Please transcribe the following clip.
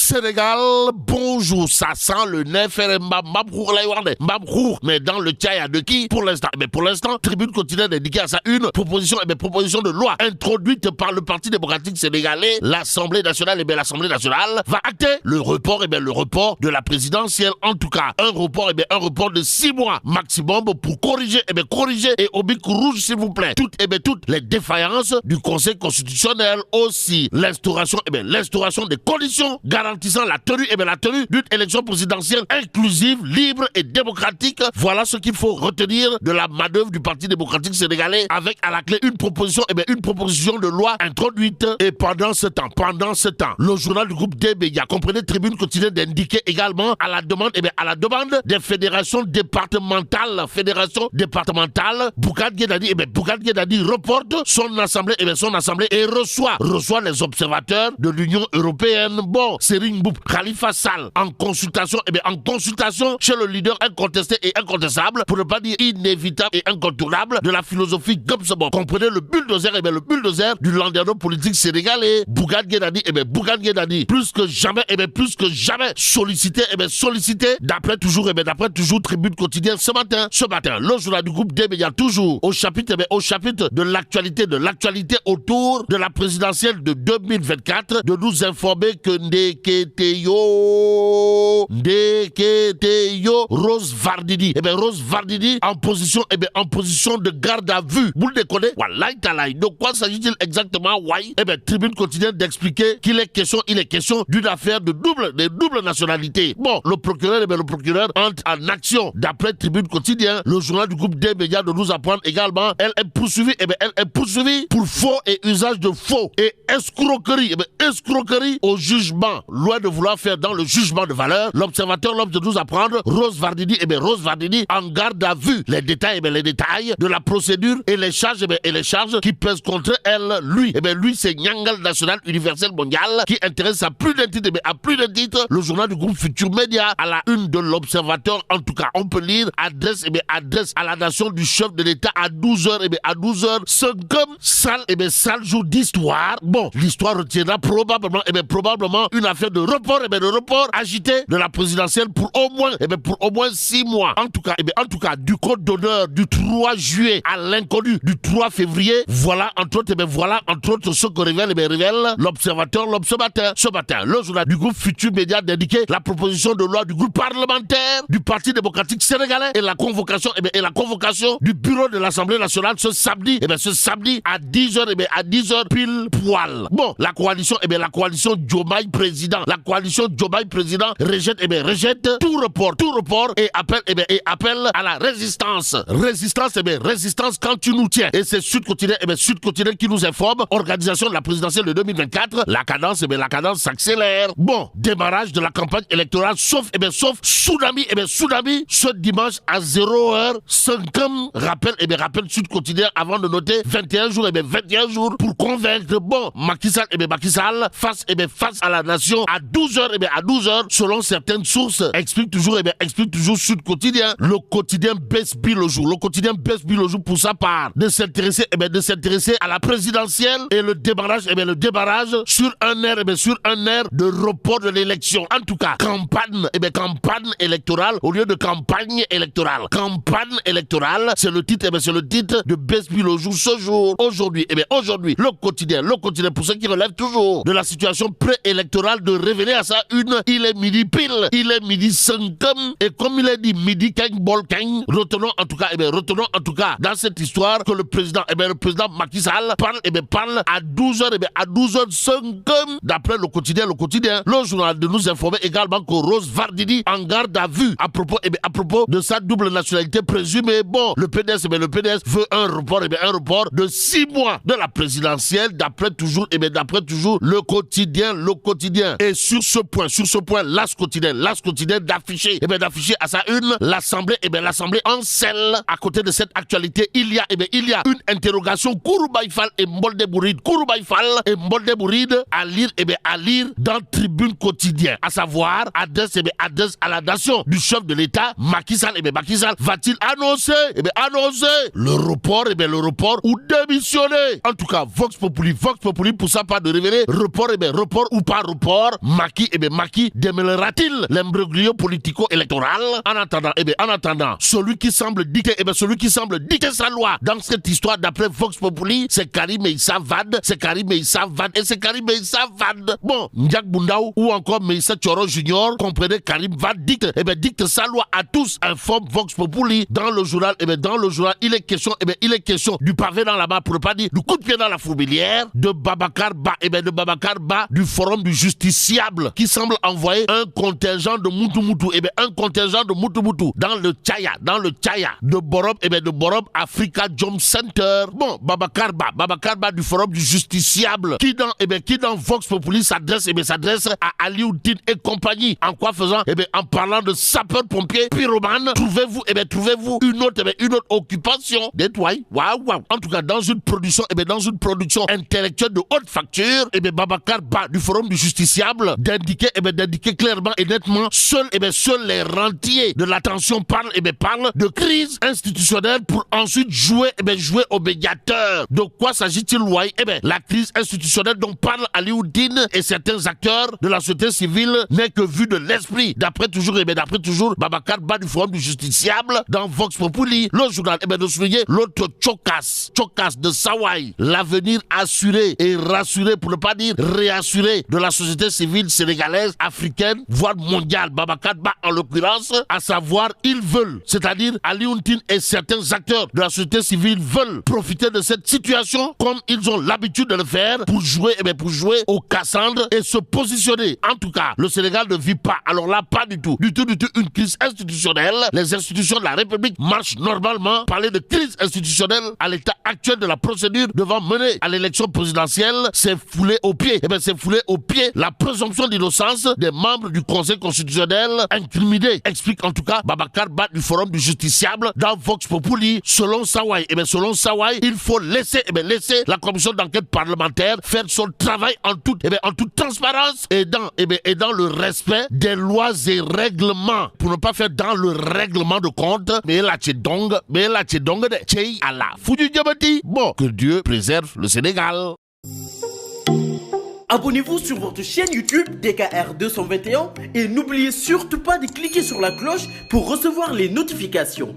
Sénégal, bonjour, ça sent le nef mais dans le tchaya de qui pour l'instant? Mais pour l'instant, Tribune continue d'indiquer à sa une proposition de loi introduite par le Parti démocratique sénégalais. L'Assemblée nationale, l'Assemblée nationale va acter le report de la présidentielle. En tout cas, un report de 6 mois maximum pour corriger et au bic rouge s'il vous plaît toutes les défaillances du Conseil constitutionnel, aussi l'instauration des conditions garantissant la tenue d'une élection présidentielle inclusive, libre et démocratique. Voilà ce qu'il faut retenir de la manœuvre du Parti démocratique sénégalais, avec à la clé une proposition de loi introduite. Et pendant ce temps, le journal du groupe des médias, comprenez Tribune, continue d'indiquer également à la demande des fédérations départementales, Bougane Gueye reporte son assemblée et reçoit les observateurs de l'Union européenne. Bon, Serigne Mboup Khalifa Sall en consultation chez le leader incontesté et incontestable, pour ne pas dire inévitable et incontournable, de la philosophie Gobsebon. Comprenez le bulldozer du landerneau politique sénégalais. Bougane Gueye Dany, plus que jamais sollicité, d'après toujours Tribune quotidienne ce matin, le journal du groupe des médias, toujours au chapitre de l'actualité autour de la présidentielle de 2024, de nous informer que Ndeketeyo Rose Vardini en position de garde à vue. Vous le déconnez? Wallahi talaï. De quoi s'agit-il exactement? Tribune continue d'expliquer qu'il est question d'une affaire de double nationalité. Bon, le procureur entre en action. D'après Tribune quotidien, le journal du groupe des médias, de nous apprendre également, elle est poursuivie pour faux et usage de faux et escroquerie au jugement. Loin de vouloir faire dans le jugement de valeur, l'observateur de nous apprendre Rose Vardini en garde à vue. Les détails de la procédure et les charges qui pèsent contre elle. Lui c'est Nyangal National Universel Mondial qui intéresse à plus d'un titre, le journal du groupe Futur Média. À la une de l'observateur, en tout cas, on peut lire adresse à la nation du chef de l'État à 12h. Ce comme sale jour d'histoire. Bon, l'histoire retiendra probablement une affaire de report agité de la présidentielle pour au moins 6 mois. En tout cas, du code d'honneur du 3 juillet à l'inconnu du 3 février, voilà entre autres ce que révèle l'observateur ce matin. Le journal du groupe Futur Média d'indiquer la proposition de loi du groupe parlementaire du Parti démocratique sénégalais et la convocation du bureau de l'Assemblée nationale ce samedi à 10h pile poil. Bon, la coalition Diomaye président rejette tout report et appelle à la résistance quand tu nous tiens. Et c'est Sud Quotidien qui nous informe, organisation de la présidentielle de 2024, la cadence s'accélère. Bon, démarrage de la campagne électorale sauf tsunami ce dimanche à 0h. 5e rappel Sud Quotidien avant de noter 21 jours pour convaincre Macky Sall face à la nation à 12h selon certaines sources, explique toujours Sud Quotidien. Le quotidien baisse-bille le jour pour sa part de s'intéresser à la présidentielle et le démarrage sur un air de report de l'élection. En tout cas, campagne électorale au lieu de campagne électorale. Campagne électorale, c'est le titre de baisse-bille le jour ce jour. Aujourd'hui, le quotidien pour ceux qui relèvent toujours de la situation préélectorale, de révéler à sa une, il est midi pile, il est midi 5 et comme il est dit midi keng bol keng, retenons en tout cas dans cette histoire que le président Macky Sall parle à 12h05 d'après le quotidien, le journal de nous informer également que Rose Vardini en garde à vue à propos de sa double nationalité présumée. Bon, le PDS veut un report de 6 mois de la présidentielle d'après toujours le quotidien. Et sur ce point, l'As quotidien d'afficher à sa une l'Assemblée en selle. À côté de cette actualité, il y a une interrogation Kouroubaï Fall et Mbolde Bouride à lire dans Tribune quotidien, à savoir adresse à la nation du chef de l'État Macky Sall. Va-t-il annoncer le report ou démissionner? En tout cas, Vox Populi pour sa part de révéler report ou pas report, Macky, Macky démêlera-t-il l'imbroglio politico-électoral? En attendant, celui qui semble dicter sa loi dans cette histoire d'après Vox Populi, c'est Karim Meïssa Wade, Bon, Ndiak Bundaou ou encore Meïssa Thioro Junior, comprenez, Karim Wade dicte sa loi à tous, informe Vox Populi. Dans le journal, il est question du pavé dans la main, pour ne pas dire du coup de pied dans la fourmilière, de Babacar Ba, du forum du justiciable, qui semble envoyer un contingent de Moutou, dans le Tchaya, de Borom Africa Jom Center. Bon, Babacar Ba du forum du justiciable, qui dans Vox Populi s'adresse à Alioudine et compagnie. En quoi faisant? En parlant de sapeurs-pompiers pyromanes, trouvez-vous une autre occupation? Waouh. En tout cas, dans une production intellectuelle de haute facture, Babacar Ba du forum du justiciable d'indiquer clairement et nettement, seuls les rentiers de l'attention parlent de crise institutionnelle pour ensuite jouer au médiateur. De quoi s'agit-il, la crise institutionnelle dont parle Alioudine et certains acteurs de la société civile n'est que vue de l'esprit. D'après toujours Babacar Ba du forum du justiciable dans Vox Populi, le journal de souligner l'autre Chokas de Sawai, l'avenir assuré et rassuré, pour ne pas dire réassuré, de la société civile sénégalaise, africaine, voire mondiale. Babacar Ba en l'occurrence, à savoir, ils veulent, c'est-à-dire Alioudine et certains acteurs de la société civile veulent profiter de cette situation comme ils ont l'habitude de le faire pour jouer au Cassandre et se positionner. En tout cas, le Sénégal ne vit pas, alors là, pas du tout, une crise institutionnelle. Les institutions de la République marchent normalement. Parler de crise institutionnelle à l'état actuel de la procédure devant mener à l'élection présidentielle, c'est fouler au pied. La présomption d'innocence des membres du Conseil constitutionnel incriminés, explique en tout cas Babacar Ba du forum du justiciable dans Vox Populi. Selon Sawai, il faut laisser la commission d'enquête parlementaire faire son travail en toute transparence et dans le respect des lois et règlements, pour ne pas faire dans le règlement de compte. Mais la tchedong de Tchei Allah. Foudu Diabati. Bon, que Dieu préserve le Sénégal. Abonnez-vous sur votre chaîne YouTube DKR 221 et n'oubliez surtout pas de cliquer sur la cloche pour recevoir les notifications.